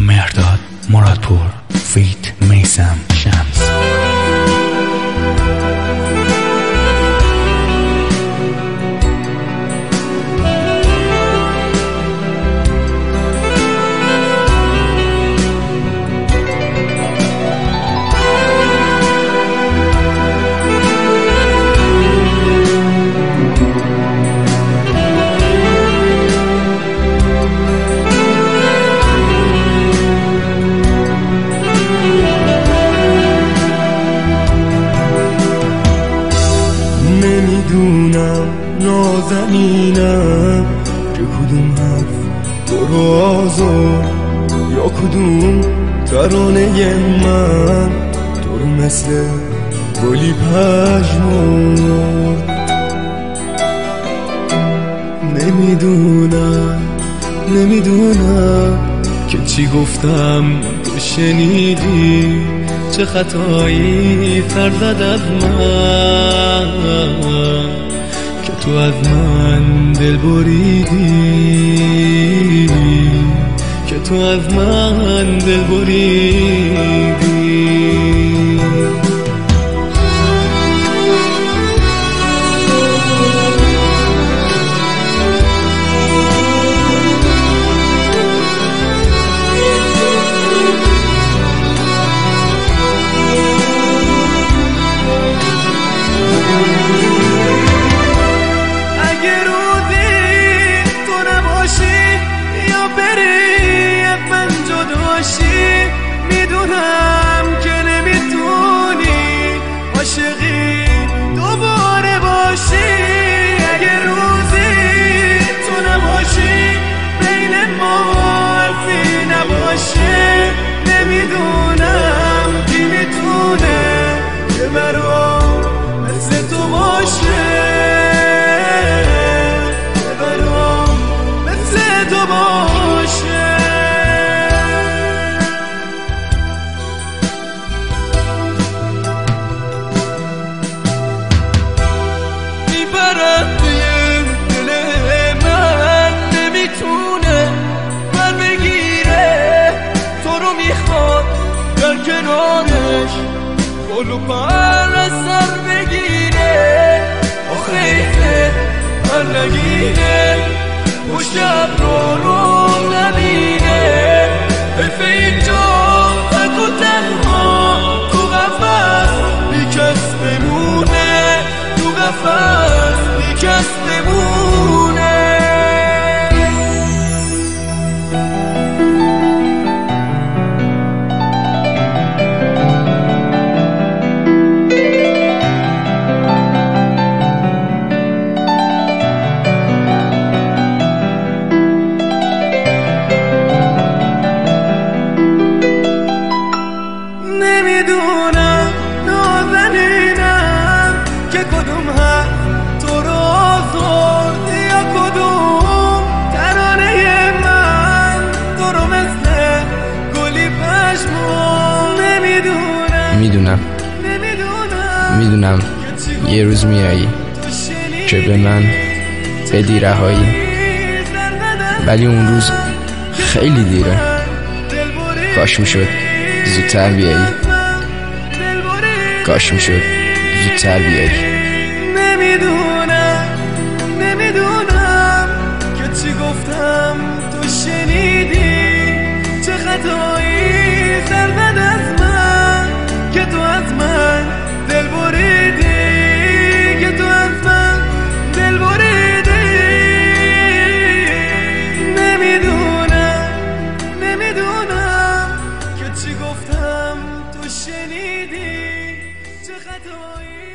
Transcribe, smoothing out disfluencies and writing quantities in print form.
مهرداد مرادپور فیت میثم شمس. نمیدونم نازنینم که کدوم حرف تو رو آزار یا کدوم ترانه من تو رو مثل گلی پژمرد. نمیدونم که چی گفتم تو شنیدی، چه خطایی سر زد از من که تو از من دل بریدی، که تو از من دل بریدی. میدونم که نمیتونی عاشقی دوباره باشی، اگه روزی تو نباشی بین ما حرفی نباشه. نمیدونم کی میتونه که برام مثل تو باشه، که برام مثل تو باشه. کنارش گل و پر از سر بگیره، آخه ایفه هر نگینه و شب رو نبینه. حیفه اینجا تک و تنها تو قفص بی کس بمونه، تو قفص بی کس بمونه. نمیدونم نازنینم که کدوم حرف تو رو آزرد یا کدوم ترانه من تو رو مثل گلی پشمرد. میدونم یه روز میایی که به من بدی رهایی، ولی اون روز خیلی دیره. کاش میشد زودتر بیایی، کاش میشد زودتر بیایی. نمیدونم که چی گفتم تو شنیدی، چه خطایی سر زد از من که تو از من دل بریدی، که تو از من دل بریدی. نمیدونم که چی گفتم تو شنیدی، چه خطایی